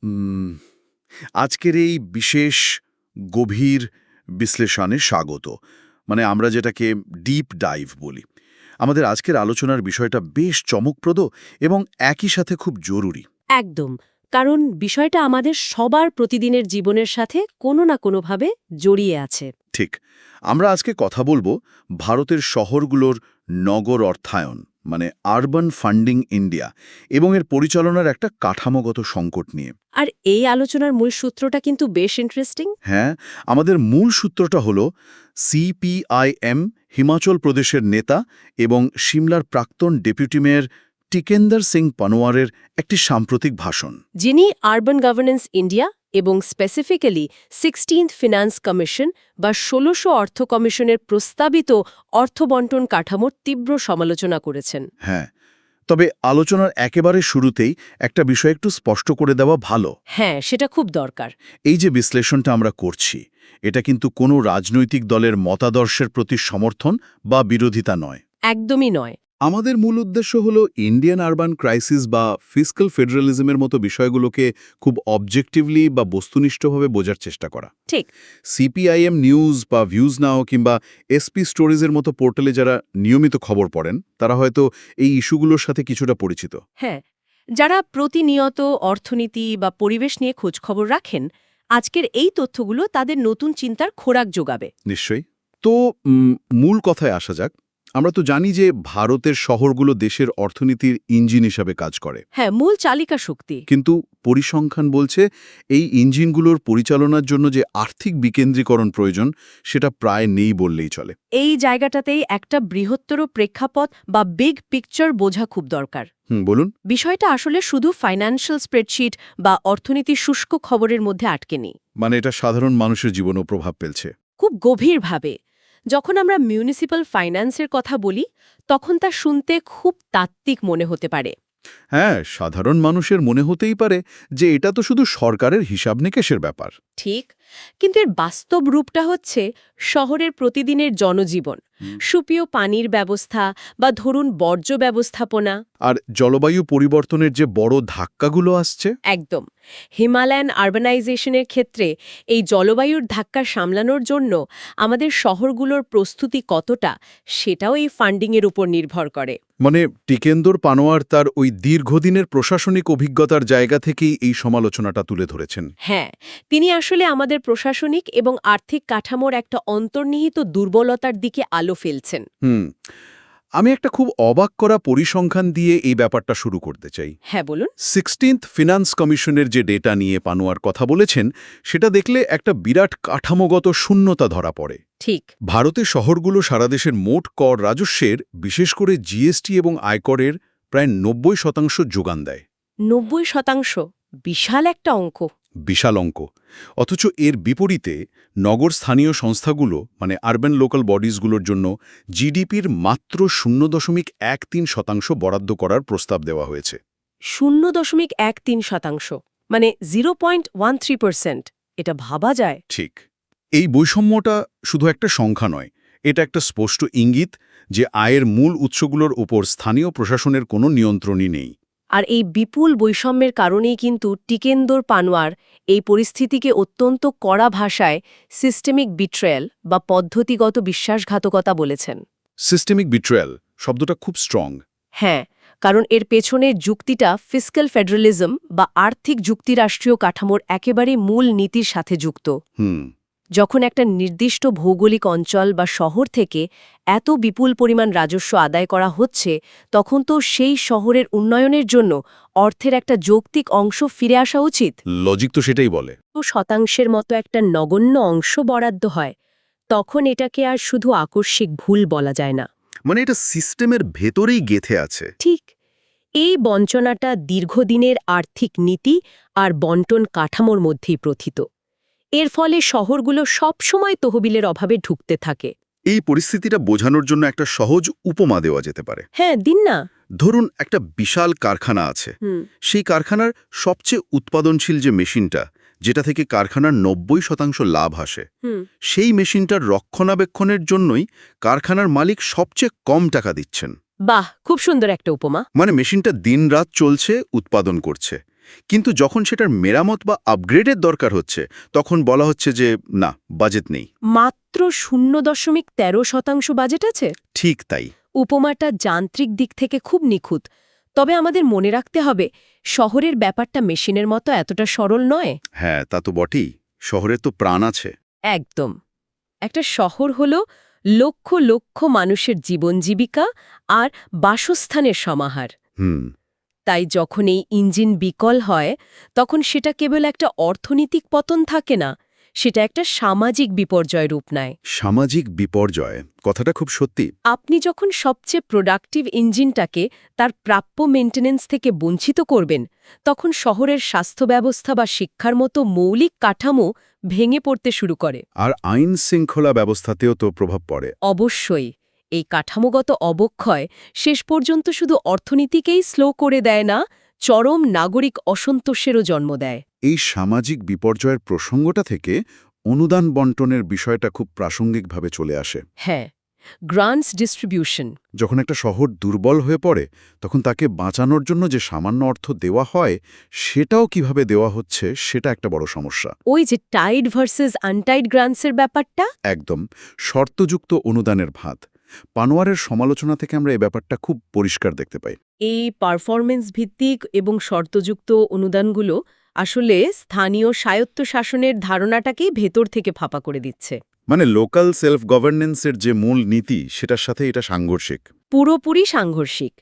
উম, আজকের এই বিশেষ গভীর বিশ্লেষণে স্বাগত। মানে আমরা যেটাকে ডিপ ডাইভ বলি। আমাদের আজকের আলোচনার বিষয়টা বেশ চমকপ্রদ এবং একই সাথে খুব জরুরি। একদম। কারণ বিষয়টা আমাদের সবার প্রতিদিনের জীবনের সাথে কোনো না কোনোভাবে জড়িয়ে আছে। ঠিক। আমরা আজকে কথা বলবো ভারতের শহরগুলোর নগর অর্থায়ন, মানে আরবান ফান্ডিং ইন্ডিয়া, এবং এর পরিচালনার একটা কাঠামোগত সংকট নিয়ে। আর এই আলোচনার মূল সূত্রটা কিন্তু বেশ ইন্টারেস্টিং। হ্যাঁ, আমাদের মূল সূত্রটা হলো সিপিআইএম হিমাচল প্রদেশের নেতা এবং সিমলার প্রাক্তন ডেপুটি মেয়র টিকেন্দার সিং পানোয়ারের একটি সাম্প্রতিক ভাষণ। যিনি আরবান গভর্নেন্স ইন্ডিয়া এবং স্পেসিফিক্যালি 16th ফিনান্স কমিশন বা 1600 অর্থ কমিশনের প্রস্তাবিত অর্থবণ্টন কাঠামোর তীব্র সমালোচনা করেছেন। হ্যাঁ, তবে আলোচনার একেবারে শুরুতেই একটা বিষয় একটু স্পষ্ট করে দেওয়া ভালো। হ্যাঁ, সেটা খুব দরকার। এই যে বিশ্লেষণটা আমরা করছি, এটা কিন্তু কোনো রাজনৈতিক দলের মতাদর্শের প্রতি সমর্থন বা বিরোধিতা নয়। একদমই নয়। আমাদের মূল উদ্দেশ্য হল ইন্ডিয়ান আরবান ক্রাইসিস বা ফিস্ক্যাল ফেডারালিজমের মতো বিষয়গুলোকে খুব অবজেক্টিভলি বা বস্তুনিষ্ঠভাবে বোঝার চেষ্টা করা। ঠিক। সিপিআইএম নিউজ বা ভিউজ নাও কিংবা এসপি স্টোরিজের মতো পোর্টালে যারা নিয়মিত খবর পড়েন, তারা হয়তো এই ইস্যুগুলোর সাথে কিছুটা পরিচিত। হ্যাঁ, যারা প্রতিনিয়ত অর্থনীতি বা পরিবেশ নিয়ে খোঁজখবর রাখেন, আজকের এই তথ্যগুলো তাদের নতুন চিন্তার খোরাক যোগাবে। নিশ্চয়ই। তো মূল কথায় আসা যাক। আমরা তো জানি যে ভারতের শহরগুলো দেশের অর্থনীতির ইঞ্জিন হিসাবে কাজ করে। হ্যাঁ, মূল চালিকা শক্তি। কিন্তু পরিসংখ্যান বলছে এই ইঞ্জিনগুলোর পরিচালনার জন্য যে আর্থিক বিকেন্দ্রীকরণ প্রয়োজন, সেটা প্রায় নেই বললেই চলে। এই জায়গাটাতেই একটা বৃহত্তর প্রেক্ষাপট বা বিগ পিকচার বোঝা খুব দরকার। বলুন। বিষয়টা আসলে শুধু ফাইন্যান্সিয়াল স্প্রেডশিট বা অর্থনীতির শুষ্ক খবরের মধ্যে আটকে নেই। মানে এটা সাধারণ মানুষের জীবনেও প্রভাব ফেলছে। খুব গভীরভাবে। যখন আমরা মিউনিসিপ্যাল ফাইন্যান্সের কথা বলি, তখন তা শুনতে খুব তাত্ত্বিক মনে হতে পারে। হ্যাঁ, সাধারণ মানুষের মনে হতেই পারে যে এটা তো শুধু সরকারের হিসাব নিকেশের ব্যাপার। ঠিক, কিন্তু এর বাস্তব রূপটা হচ্ছে শহরের প্রতিদিনের জনজীবন, সুপেয় পানির ব্যবস্থা বা ধরুন বর্জ্য ব্যবস্থাপনা। আর জলবায়ু পরিবর্তনের যে বড় ধাক্কাগুলো আসছে। একদম। হিমালয়ান আরবানাইজেশনের ক্ষেত্রে এই জলবায়ুর ধাক্কা সামলানোর জন্য আমাদের শহরগুলোর প্রস্তুতি কতটা, সেটাও এই ফান্ডিংয়ের উপর নির্ভর করে। মানে টিকেন্দর পানোয়ার তার ওই দীর্ঘদিনের প্রশাসনিক অভিজ্ঞতার জায়গা থেকেই এই সমালোচনাটা তুলে ধরেছেন। হ্যাঁ, তিনি আসলে আমাদের প্রশাসনিক এবং আর্থিক কাঠামোর একটা অন্তর্নিহিত দুর্বলতার দিকে আলো ফেলছেন। আমি একটা খুব অবাক করা পরিসংখ্যান দিয়ে এই ব্যাপারটা শুরু করতে চাই। হ্যাঁ, বলুন। 16th ফিনান্স কমিশনের যে ডেটা নিয়ে পানোয়ার কথা বলেছেন, সেটা দেখলে একটা বিরাট কাঠামোগত শূন্যতা ধরা পড়ে। ঠিক। ভারতের শহরগুলো সারা দেশের মোট কর রাজস্বের, বিশেষ করে জিএসটি এবং আয়করের প্রায় 90% যোগান দেয়। 90%? বিশাল একটা অঙ্ক। বিশাল অঙ্ক। অথচ এর বিপরীতে নগর স্থানীয় সংস্থাগুলো, মানে আরবান লোকাল বডিজগুলোর জন্য জিডিপির মাত্র 0.13% বরাদ্দ করার প্রস্তাব দেওয়া হয়েছে। 0.13%, মানে 0.13%। এটা ভাবা যায়? ঠিক। এই বৈষম্যটা শুধু একটা সংখ্যা নয়, এটা একটা স্পষ্ট ইঙ্গিত যে আয়ের মূল উৎসগুলোর উপর স্থানীয় প্রশাসনের কোনো নিয়ন্ত্রণই নেই। আর এই বিপুল বৈষম্যের কারণেই কিন্তু টিকেন্দর পানোয়ার এই পরিস্থিতিকে অত্যন্ত কড়া ভাষায় সিস্টেমিক বিট্রেয়াল বা পদ্ধতিগত বিশ্বাসঘাতকতা বলেছেন। সিস্টেমিক বিট্রেয়াল শব্দটা খুব স্ট্রং। হ্যাঁ, কারণ এর পেছনের যুক্তিটা ফিস্ক্যাল ফেডারালিজম বা আর্থিক যুক্তিরাষ্ট্রীয় কাঠামোর একেবারে মূল নীতির সাথে যুক্ত। যখন একটা নির্দিষ্ট ভৌগোলিক অঞ্চল বা শহর থেকে এত বিপুল পরিমাণ রাজস্ব আদায় করা হচ্ছে, তখন তো সেই শহরের উন্নয়নের জন্য অর্থের একটা যৌক্তিক অংশ ফিরে আসা উচিত। লজিক তো সেটাই বলে। 1% মতো একটা নগণ্য অংশ বরাদ্দ হয়, তখন এটাকে আর শুধু আকস্মিক ভুল বলা যায় না। মানে এটা সিস্টেমের ভেতরেই গেঁথে আছে। ঠিক। এই বঞ্চনাটা দীর্ঘদিনের আর্থিক নীতি আর বন্টন কাঠামোর মধ্যেই প্রথিত। এর ফলে শহরগুলো সবসময় তহবিলের অভাবে ঢুকতে থাকে। এই পরিস্থিতিটা বোঝানোর জন্য একটা সহজ উপমা দেওয়া যেতে পারে। হ্যাঁ, দিন না। ধরুন একটা বিশাল কারখানা আছে। সেই কারখানার সবচেয়ে উৎপাদনশীল যে মেশিনটা, যেটা থেকে কারখানার 90% লাভ আসে, সেই মেশিনটার রক্ষণাবেক্ষণের জন্যই কারখানার মালিক সবচেয়ে কম টাকা দিচ্ছেন। বাহ, খুব সুন্দর একটা উপমা। মানে মেশিনটা দিনরাত চলছে, উৎপাদন করছে, কিন্তু যখন সেটার মেরামত বা আপগ্রেডের দরকার হচ্ছে তখন বলা হচ্ছে যে না, বাজেট নেই। মাত্র 0.13% বাজেট আছে। ঠিক তাই। উপমাটা যান্ত্রিক দিক থেকে খুব নিখুঁত, তবে আমাদের মনে রাখতে হবে শহরের ব্যাপারটা মেশিনের মতো এতটা সরল নয়। হ্যাঁ, তা তো বটেই। শহরের তো প্রাণ আছে। একদম। একটা শহর হল লক্ষ লক্ষ মানুষের জীবন জীবিকা আর বাসস্থানের সমাহার। হুম। তাই যখন এই ইঞ্জিন বিকল হয় তখন সেটা কেবল একটা অর্থনৈতিক পতন থাকে না, সেটা একটা সামাজিক বিপর্যয় রূপ নেয়। সামাজিক বিপর্যয় কথাটা খুব সত্যি। আপনি যখন সবচেয়ে প্রোডাক্টিভ ইঞ্জিনটাকে তার প্রাপ্য মেইনটেনেন্স থেকে বঞ্চিত করবেন, তখন শহরের স্বাস্থ্য ব্যবস্থা বা শিক্ষার মতো মৌলিক কাঠামো ভেঙে পড়তে শুরু করে। আর আইন শৃঙ্খলা ব্যবস্থাতেও তো প্রভাব পড়ে। অবশ্যই এই কাঠামোগত অবক্ষয় শেষ পর্যন্ত শুধু অর্থনীতিকেই স্লো করে দেয় না, চরম নাগরিক অসন্তোষেরও জন্ম দেয়। এই সামাজিক বিপর্যয়ের প্রসঙ্গটা থেকে অনুদান বন্টনের বিষয়টা খুব প্রাসঙ্গিকভাবে চলে আসে। হ্যাঁ, গ্রান্টস ডিস্ট্রিবিউশন। যখন একটা শহর দুর্বল হয়ে পড়ে তখন তাকে বাঁচানোর জন্য যে সামান্য অর্থ দেওয়া হয় সেটাও কিভাবে দেওয়া হচ্ছে সেটা একটা বড় সমস্যা। ওই যে টাইড ভার্সেস আনটাইড গ্রান্টসের ব্যাপারটা। একদম শর্তযুক্ত অনুদানের ভাত। পানোয়ারের সমালোচনা থেকে আমরা এই ব্যাপারটা খুব পরিষ্কার দেখতে পাই। এই পারফরমেন্স ভিত্তিক এবং শর্তযুক্ত অনুদানগুলো আসলে স্থানীয় স্বায়ত্তশাসনের ধারণাটাকেই ভেতর থেকে ফাঁপা করে দিচ্ছে। মানে লোকাল সেলফ গভর্নেন্সের যে মূল নীতি সেটার সাথে এটা সাংঘর্ষিক। পুরোপুরি সাংঘর্ষিক।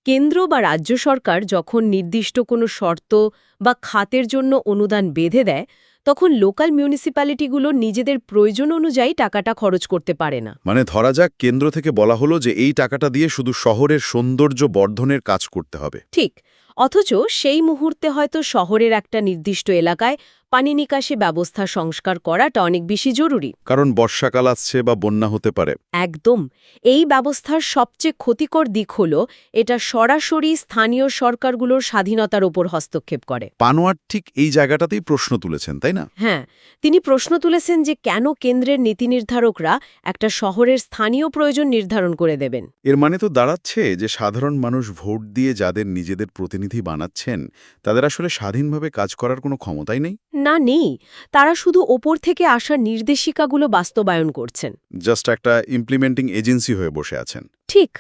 কেন্দ্র বা রাজ্য সরকার যখন নির্দিষ্ট কোনো শর্ত বা খাতের জন্য অনুদান বেঁধে দেয়, তখন লোকাল মিউনিসিপ্যালিটিগুলো নিজেদের প্রয়োজন অনুযায়ী টাকাটা খরচ করতে পারে না। মানে ধরা যাক কেন্দ্র থেকে বলা হলো যে এই টাকাটা দিয়ে শুধু শহরের সৌন্দর্য বর্ধনের কাজ করতে হবে। ঠিক। অথচ সেই মুহূর্তে হয়তো শহরের একটা নির্দিষ্ট এলাকায় পানি নিকাশি ব্যবস্থা সংস্কার করাটা অনেক বেশি জরুরি। কারণ বর্ষাকাল আসছে বা বন্যা হতে পারে। একদম। এই ব্যবস্থার সবচেয়ে ক্ষতিকর দিক হল এটা সরাসরি স্থানীয় সরকারগুলোর স্বাধীনতার ওপর হস্তক্ষেপ করে। পানোয়ার ঠিক এই জায়গাটাতেই প্রশ্ন তুলেছেন, তাই না? হ্যাঁ, তিনি প্রশ্ন তুলেছেন যে কেন কেন্দ্রের নীতি নির্ধারকরা একটা শহরের স্থানীয় প্রয়োজন নির্ধারণ করে দেবেন। এর মানে তো দাঁড়াচ্ছে যে সাধারণ মানুষ ভোট দিয়ে যাদের নিজেদের প্রতিনিধি বানাচ্ছেন তাদের আসলে স্বাধীনভাবে কাজ করার কোনো ক্ষমতাই নেই। না, নেই। তারা শুধু ওপর থেকে আসা নির্দেশিকাগুলো বাস্তবায়ন করছেন। জাস্ট একটা ইমপ্লিমেন্টিং এজেন্সি হয়ে বসে আছেন। ঠিক।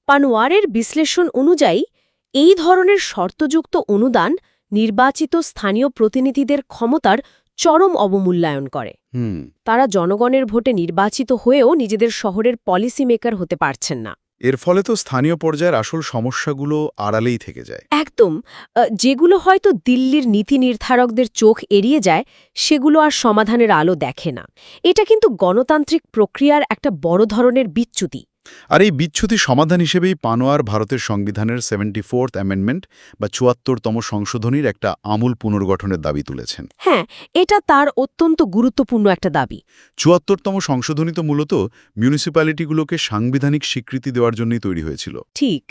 পানোয়ারের বিশ্লেষণ অনুযায়ী এই ধরনের শর্তযুক্ত অনুদান নির্বাচিত স্থানীয় প্রতিনিধিদের ক্ষমতার চরম অবমূল্যায়ন করে। তারা জনগণের ভোটে নির্বাচিত হয়েও নিজেদের শহরের পলিসি মেকার হতে পারছেন না। এর ফলে তো স্থানীয় পর্যায়ের আসল সমস্যাগুলো আড়ালেই থেকে যায়। একদম। যেগুলো হয়তো দিল্লির নীতি নির্ধারকদের চোখ এড়িয়ে যায়, সেগুলো আর সমাধানের আলো দেখে না। এটা কিন্তু গণতান্ত্রিক প্রক্রিয়ার একটা বড় ধরনের বিচ্যুতি। আর এই বিচ্যুতি সমাধান হিসেবেই পানোয়ার ভারতের সংবিধানের 74th অ্যামেন্ডমেন্ট বা ৭৪তম সংশোধনীর একটা আমূল পুনর্গঠনের দাবি তুলেছেন। হ্যাঁ, এটা তার অত্যন্ত গুরুত্বপূর্ণ একটা দাবি। ৭৪তম সংশোধনী তো মূলত মিউনিসিপ্যালিটিগুলোকে সাংবিধানিক স্বীকৃতি দেওয়ার জন্যই তৈরি হয়েছিল। ঠিক।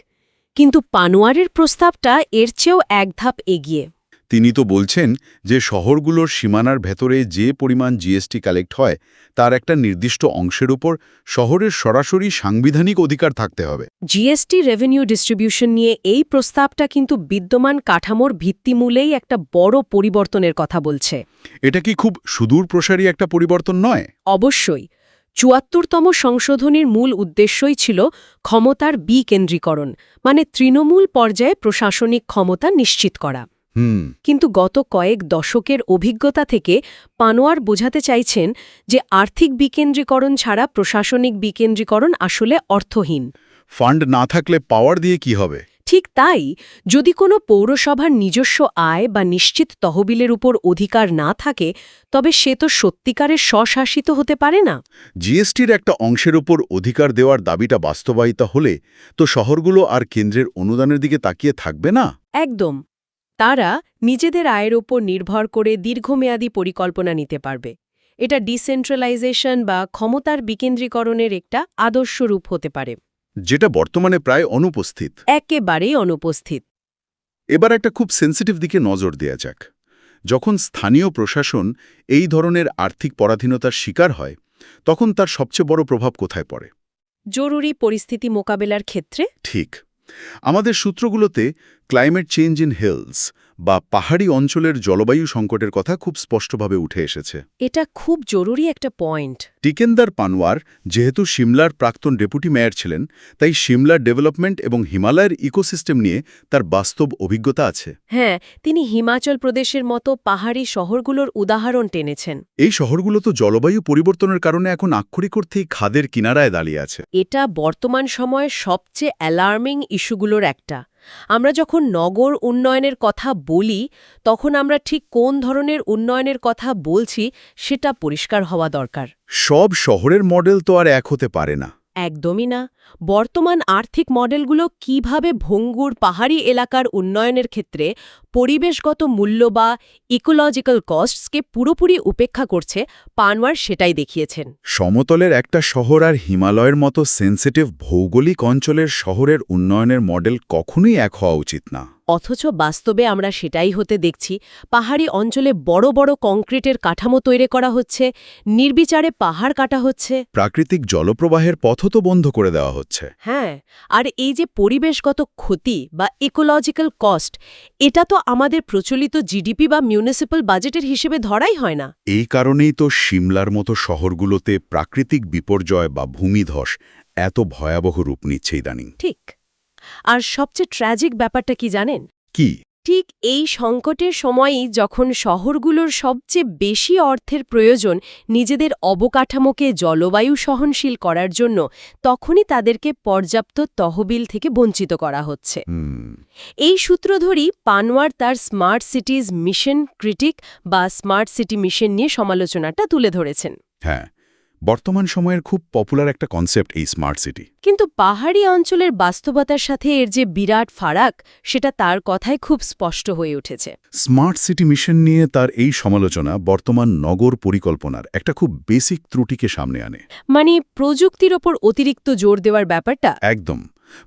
কিন্তু পানোয়ারের প্রস্তাবটা এর চেয়েও এক ধাপ এগিয়ে। তিনি তো বলছেন যে শহরগুলোর সীমানার ভেতরে যে পরিমাণ জিএসটি কালেক্ট হয় তার একটা নির্দিষ্ট অংশের উপর শহরের সরাসরি সাংবিধানিক অধিকার থাকতে হবে। জিএসটি রেভিনিউ ডিস্ট্রিবিউশন নিয়ে এই প্রস্তাবটা কিন্তু বিদ্যমান কাঠামোর ভিত্তিমূলেই একটা বড় পরিবর্তনের কথা বলছে। এটা কি খুব সুদূরপ্রসারী একটা পরিবর্তন নয়? অবশ্যই। ৭৪তম সংশোধনীর মূল উদ্দেশ্যই ছিল ক্ষমতার বিকেন্দ্রীকরণ, মানে তৃণমূল পর্যায়ে প্রশাসনিক ক্ষমতা নিশ্চিত করা। কিন্তু গত কয়েক দশকের অভিজ্ঞতা থেকে পানোয়ার বোঝাতে চাইছেন যে আর্থিক বিকেন্দ্রীকরণ ছাড়া প্রশাসনিক বিকেন্দ্রীকরণ আসলে অর্থহীন। ফান্ড না থাকলে পাওয়ার দিয়ে কি হবে? ঠিক তাই। যদি কোনো পৌরসভার নিজস্ব আয় বা নিশ্চিত তহবিলের উপর অধিকার না থাকে, তবে সে তো সত্যিকারের স্বশাসিত হতে পারে না। জিএসটির একটা অংশের উপর অধিকার দেওয়ার দাবিটা বাস্তবায়িত হলে তো শহরগুলো আর কেন্দ্রের অনুদানের দিকে তাকিয়ে থাকবে না। একদম। তারা নিজেদের আয়ের ওপর নির্ভর করে দীর্ঘমেয়াদী পরিকল্পনা নিতে পারবে। এটা ডিসেন্ট্রালাইজেশন বা ক্ষমতার বিকেন্দ্রীকরণের একটা আদর্শ রূপ হতে পারে, যেটা বর্তমানে প্রায় অনুপস্থিত। একেবারেই অনুপস্থিত। এবার একটা খুব সেন্সিটিভ দিকে নজর দেয়া যাক। যখন স্থানীয় প্রশাসন এই ধরনের আর্থিক পরাধীনতার শিকার হয় তখন তার সবচেয়ে বড় প্রভাব কোথায় পড়ে? জরুরি পরিস্থিতি মোকাবেলার ক্ষেত্রে। ঠিক। আমাদের সূত্রগুলোতে ক্লাইমেট চেঞ্জ ইন হিলস বা পাহাড়ি অঞ্চলের জলবায়ু সংকটের কথা খুব স্পষ্টভাবে উঠে এসেছে। এটা খুব জরুরি একটা পয়েন্ট। টিকেন্দার পানওয়ার যেহেতু সিমলার প্রাক্তন ডেপুটি মেয়র ছিলেন, তাই সিমলার ডেভেলপমেন্ট এবং হিমালয়ের ইকোসিস্টেম নিয়ে তার বাস্তব অভিজ্ঞতা আছে। হ্যাঁ, তিনি হিমাচল প্রদেশের মতো পাহাড়ি শহরগুলোর উদাহরণ টেনেছেন। এই শহরগুলো তো জলবায়ু পরিবর্তনের কারণে এখন আক্ষরিক অর্থেই খাদের কিনারায় দাঁড়িয়ে আছে। এটা বর্তমান সময়ের সবচেয়ে অ্যালার্মিং ইস্যুগুলোর একটা। আমরা যখন নগর উন্নয়নের কথা বলি, তখন আমরা ঠিক কোন ধরনের উন্নয়নের কথা বলছি সেটা পরিষ্কার হওয়া দরকার। সব শহরের মডেল তো আর এক হতে পারে না। একদমই না। বর্তমান আর্থিক মডেলগুলো কিভাবে ভঙ্গুর পাহাড়ি এলাকার উন্নয়নের ক্ষেত্রে পরিবেশগত মূল্য বা ইকোলজিক্যাল কস্টসকে পুরোপুরি উপেক্ষা করছে, পানওয়ার সেটাই দেখিয়েছেন। সমতলের একটা শহর আর হিমালয়ের মতো সেন্সিটিভ ভৌগোলিক অঞ্চলের শহরের উন্নয়নের মডেল কখনোই এক হওয়া উচিত না। অথচ বাস্তবে আমরা সেটাই হতে দেখছি। পাহাড়ি অঞ্চলে বড় বড় কংক্রিটের কাঠামো তৈরি করা হচ্ছে, নির্বিচারে পাহাড় কাটা হচ্ছে। প্রাকৃতিক জলপ্রবাহের পথও তো বন্ধ করে দেওয়া হচ্ছে। হ্যাঁ, আর এই যে পরিবেশগত ক্ষতি বা ইকোলজিক্যাল কস্ট, এটা তো আমাদের প্রচলিত জিডিপি বা মিউনিসিপ্যাল বাজেটের হিসেবে ধরাই হয় না। এই কারণেই তো সিমলার মতো শহরগুলোতে প্রাকৃতিক বিপর্যয় বা ভূমিধস এত ভয়াবহ রূপ নিচ্ছে ইদানিং। ঠিক। আর সবচেয়ে ট্র্যাজিক ব্যাপারটা কি জানেন? কি? ঠিক এই সংকটের সময়ই যখন শহরগুলোর সবচেয়ে বেশি অর্থের প্রয়োজন নিজেদের অবকাঠামোকে জলবায়ু সহনশীল করার জন্য, তখনই তাদেরকে পর্যাপ্ত তহবিল থেকে বঞ্চিত করা হচ্ছে। এই সূত্র ধরেই পানওয়ার তার স্মার্ট সিটিজ মিশন ক্রিটিক বা স্মার্ট সিটি মিশন নিয়ে সমালোচনাটা তুলে ধরেছেন। হ্যাঁ, বর্তমান সময়ের খুব পপুলার একটা কনসেপ্ট এই স্মার্ট সিটি। কিন্তু পাহাড়ি অঞ্চলের বাস্তবতার সাথে এর যে বিরাট ফারাক, সেটা তার কথায় খুব স্পষ্ট হয়ে উঠেছে। স্মার্ট সিটি মিশন নিয়ে তার এই সমালোচনা বর্তমান নগর পরিকল্পনার একটা খুব বেসিক ত্রুটিকে সামনে আনে। মানে প্রযুক্তির ওপর অতিরিক্ত জোর দেওয়ার ব্যাপারটা। একদম।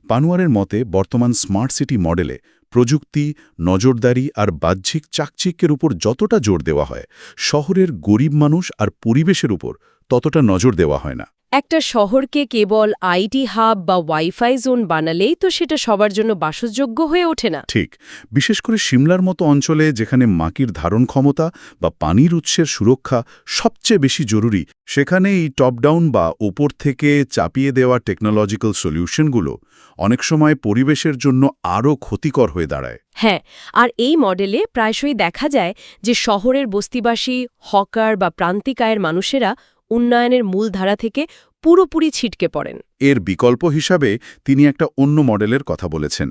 পানওয়ারের মতে বর্তমান স্মার্ট সিটি মডেলে প্রযুক্তি, নজরদারি আর বাহ্যিক চাকচিক্যের উপর যতটা জোর দেওয়া হয়, শহরের গরিব মানুষ আর পরিবেশের উপর ততটা নজর দেওয়া হয় না। একটা শহরকে কেবল আইটি হাব বা ওয়াইফাই জোন বানালেই তো সেটা সবার জন্য বাসযোগ্য হয়ে ওঠে না। ঠিক। বিশেষ করে সিমলার মতো অঞ্চলে যেখানে মাটির ধারণ ক্ষমতা বা পানির উৎসের সুরক্ষা সবচেয়ে বেশি জরুরি, সেখানে এই টপ ডাউন বা ওপর থেকে চাপিয়ে দেওয়া টেকনোলজিক্যাল সলিউশনগুলো অনেক সময় পরিবেশের জন্য আরও ক্ষতিকর হয়ে দাঁড়ায়। হ্যাঁ, আর এই মডেলে প্রায়শই দেখা যায় যে শহরের বস্তিবাসী, হকার বা প্রান্তিক আয়ের মানুষেরা উন্নয়নের মূল ধারা থেকে পুরোপুরি ছিটকে পড়েন। এর বিকল্প হিসাবে তিনি একটা অন্য মডেলের কথা বলেছেন,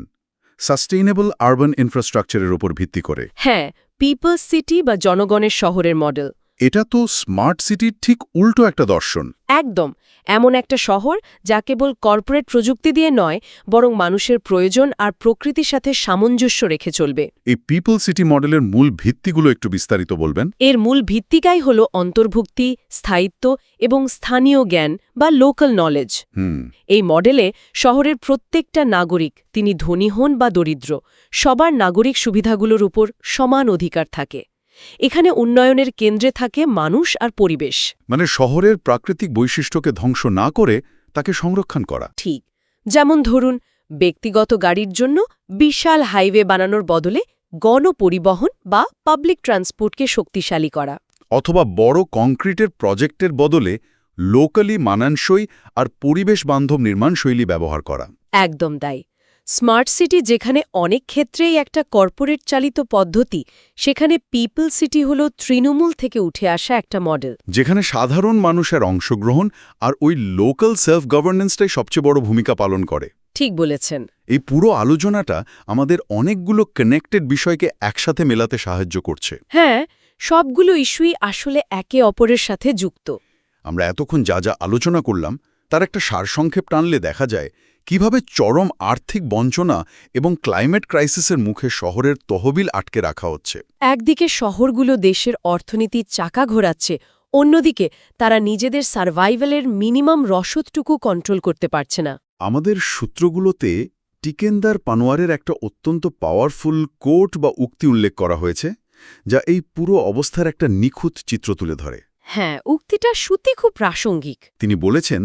সাস্টেইনেবল আরবান ইনফ্রাস্ট্রাকচারের উপর ভিত্তি করে। হ্যাঁ, পিপলস সিটি বা জনগণের শহরের মডেল। এটা তো স্মার্ট সিটির ঠিক উল্টো একটা দর্শন। একদম। এমন একটা শহর যা কেবল কর্পোরেট প্রযুক্তি দিয়ে নয়, বরং মানুষের প্রয়োজন আর প্রকৃতির সাথে সামঞ্জস্য রেখে চলবে। এই পিপল সিটি মডেলের মূল ভিত্তিগুলো একটু বিস্তারিত বলবেন? এর মূল ভিত্তিকাই হল অন্তর্ভুক্তি, স্থায়িত্ব এবং স্থানীয় জ্ঞান বা লোকাল নলেজ। এই মডেলে শহরের প্রত্যেকটা নাগরিক, তিনি ধনী হন বা দরিদ্র, সবার নাগরিক সুবিধাগুলোর উপর সমান অধিকার থাকে। এখানে উন্নয়নের কেন্দ্রে থাকে মানুষ আর পরিবেশ। মানে শহরের প্রাকৃতিক বৈশিষ্ট্যকে ধ্বংস না করে তাকে সংরক্ষণ করা। ঠিক। যেমন ধরুন, ব্যক্তিগত গাড়ির জন্য বিশাল হাইওয়ে বানানোর বদলে গণপরিবহন বা পাবলিক ট্রান্সপোর্টকে শক্তিশালী করা। অথবা বড় কংক্রিটের প্রজেক্টের বদলে লোকালি মানানসই আর পরিবেশ বান্ধব নির্মাণশৈলী ব্যবহার করা। একদম তাই। স্মার্ট সিটি যেখানে অনেক ক্ষেত্রেই একটা কর্পোরেট চালিত পদ্ধতি, সেখানে পিপল সিটি হল তৃণমূল থেকে উঠে আসা একটা মডেল, যেখানে সাধারণ মানুষের অংশগ্রহণ আর ওই লোকাল সেলফ গভর্নেন্সটাই সবচেয়ে বড় ভূমিকা পালন করে। ঠিক বলেছেন। এই পুরো আলোচনাটা আমাদের অনেকগুলো কানেক্টেড বিষয়কে একসাথে মেলাতে সাহায্য করছে। হ্যাঁ, সবগুলো ইস্যুই আসলে একে অপরের সাথে যুক্ত। আমরা এতক্ষণ যা যা আলোচনা করলাম তার একটা সারসংক্ষেপ টানলে দেখা যায় কিভাবে চরম আর্থিক বঞ্চনা এবং ক্লাইমেট ক্রাইসিসের মুখে শহরের তহবিল আটকে রাখা হচ্ছে। একদিকে শহরগুলো দেশের অর্থনীতির চাকা ঘোরাচ্ছে, অন্যদিকে তারা নিজেদের সার্ভাইভালের মিনিমাম রসদটুকু কন্ট্রোল করতে পারছে না। আমাদের সূত্রগুলোতে টিকেন্দার পানোয়ারের একটা অত্যন্ত পাওয়ারফুল কোট বা উক্তি উল্লেখ করা হয়েছে, যা এই পুরো অবস্থার একটা নিখুঁত চিত্র তুলে ধরে। হ্যাঁ, উক্তিটা সত্যি খুব প্রাসঙ্গিক। তিনি বলেছেন,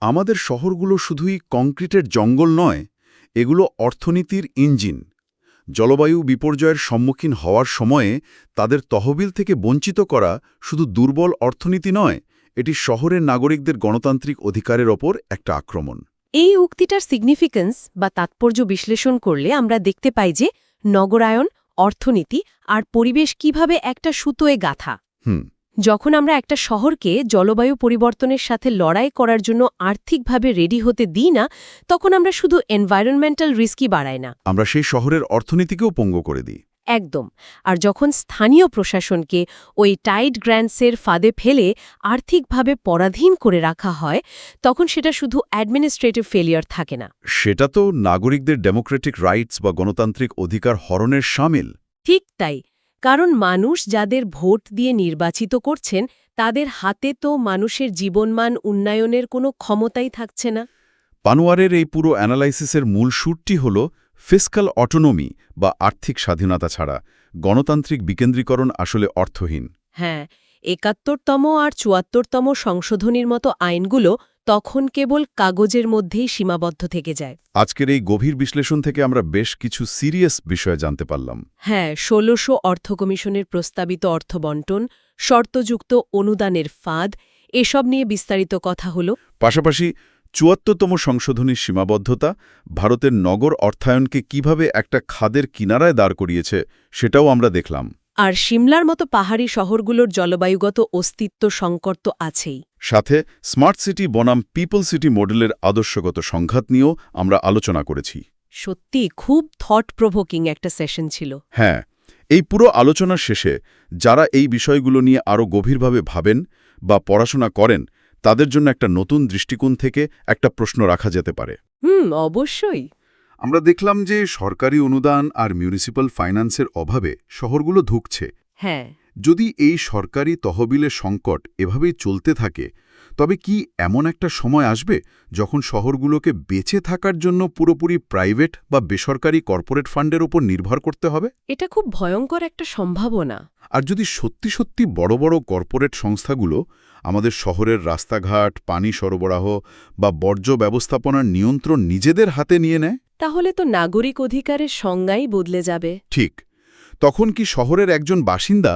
আমাদের শহরগুলো শুধুই কংক্রিটের জঙ্গল নয়, এগুলো অর্থনীতির ইঞ্জিন। জলবায়ু বিপর্যয়ের সম্মুখীন হওয়ার সময়ে তাদের তহবিল থেকে বঞ্চিত করা শুধু দুর্বল অর্থনীতি নয়, এটি শহরের নাগরিকদের গণতান্ত্রিক অধিকারের ওপর একটা আক্রমণ। এই উক্তিটার সিগনিফিক্যান্স বা তাৎপর্য বিশ্লেষণ করলে আমরা দেখতে পাই যে নগরায়ন, অর্থনীতি আর পরিবেশ কিভাবে একটা সুতোয় গাঁথা। যখন আমরা একটা শহরকে জলবায়ু পরিবর্তনের সাথে লড়াই করার জন্য আর্থিকভাবে রেডি হতে দিই না, তখন আমরা শুধু এনভায়রনমেন্টাল রিস্কই বাড়াই না, আমরা সেই শহরের অর্থনীতিকেও পঙ্গু করে দিই। একদম। আর যখন স্থানীয় প্রশাসনকে ওই টাইড গ্র্যান্টসের ফাঁদে ফেলে আর্থিকভাবে পরাধীন করে রাখা হয়, তখন সেটা শুধু অ্যাডমিনিস্ট্রেটিভ ফেলিয়ার থাকে না, সেটা তো নাগরিকদের ডেমোক্রেটিক রাইটস বা গণতান্ত্রিক অধিকার হরণের শামিল। ঠিক তাই। কারণ মানুষ যাদের ভোট দিয়ে নির্বাচিত করছেন, তাদের হাতে তো মানুষের জীবনমান উন্নয়নের কোনো ক্ষমতাই থাকছে না। পানোয়ারের এই পুরো অ্যানালাইসিসের মূল সুরটি হল ফিস্ক্যাল অটোনমি বা আর্থিক স্বাধীনতা ছাড়া গণতান্ত্রিক বিকেন্দ্রীকরণ আসলে অর্থহীন। হ্যাঁ, ৭১তম আর ৭৪তম সংশোধনীর মতো আইনগুলো তখন কেবল কাগজের মধ্যেই সীমাবদ্ধ থেকে যায়। আজকের এই গভীর বিশ্লেষণ থেকে আমরা বেশ কিছু সিরিয়াস বিষয় জানতে পারলাম। হ্যাঁ, ১৬০০ অর্থ কমিশনের প্রস্তাবিত অর্থবণ্টন, শর্তযুক্ত অনুদানের ফাঁদ, এসব নিয়ে বিস্তারিত কথা হলো। পাশাপাশি ৭৪তম সংশোধনীর সীমাবদ্ধতা, ভারতের নগর অর্থায়নকে কিভাবে একটা খাদের কিনারায় দাঁড় করিয়েছে, সেটাও আমরা দেখলাম। আর সিমলার মতো পাহাড়ি শহরগুলোর জলবায়ুগত অস্তিত্ব সংকট তো আছেই। সাথে স্মার্ট সিটি বনাম পিপল সিটি মডেলের আদর্শগত সংঘাত নিয়েও আমরা আলোচনা করেছি। সত্যি খুব থট প্রভোকিং একটা সেশন ছিল। হ্যাঁ, এই পুরো আলোচনার শেষে যারা এই বিষয়গুলো নিয়ে আরও গভীরভাবে ভাবেন বা পড়াশোনা করেন, তাদের জন্য একটা নতুন দৃষ্টিকোণ থেকে একটা প্রশ্ন রাখা যেতে পারে। অবশ্যই। আমরা দেখলাম যে সরকারি অনুদান আর মিউনিসিপ্যাল ফাইন্যান্সের অভাবে শহরগুলো ধুঁকছে। হ্যাঁ। যদি এই সরকারি তহবিলের সংকট এভাবেই চলতে থাকে, তবে কি এমন একটা সময় আসবে যখন শহরগুলোকে বেঁচে থাকার জন্য পুরোপুরি প্রাইভেট বা বেসরকারি কর্পোরেট ফান্ডের উপর নির্ভর করতে হবে? এটা খুব ভয়ঙ্কর একটা সম্ভাবনা। আর যদি সত্যি সত্যি বড় বড় কর্পোরেট সংস্থাগুলো আমাদের শহরের রাস্তাঘাট, পানি সরবরাহ বা বর্জ্য ব্যবস্থাপনার নিয়ন্ত্রণ নিজেদের হাতে নিয়ে নেয়, তাহলে তো নাগরিক অধিকারের সংজ্ঞাই বদলে যাবে। ঠিক তখন কি শহরের একজন বাসিন্দা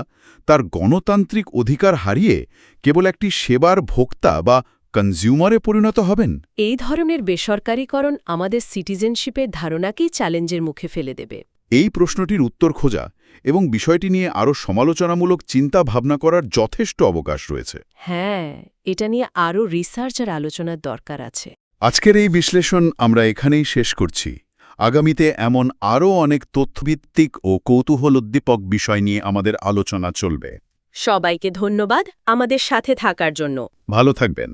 তার গণতান্ত্রিক অধিকার হারিয়ে কেবল একটি সেবার ভোক্তা বা কনজিউমারে পরিণত হবেন? এই ধরনের বেসরকারীকরণ আমাদের সিটিজেনশিপের ধারণাকেই চ্যালেঞ্জের মুখে ফেলে দেবে। এই প্রশ্নটির উত্তর খোঁজা এবং বিষয়টি নিয়ে আরও সমালোচনামূলক চিন্তা ভাবনা করার যথেষ্ট অবকাশ রয়েছে। হ্যাঁ, এটা নিয়ে আরও রিসার্চ আর আলোচনার দরকার আছে। আজকের এই বিশ্লেষণ আমরা এখানেই শেষ করছি। আগামীতে এমন আরও অনেক তথ্যভিত্তিক ও কৌতূহলোদ্দীপক বিষয় নিয়ে আমাদের আলোচনা চলবে। সবাইকে ধন্যবাদ আমাদের সাথে থাকার জন্য। ভালো থাকবেন।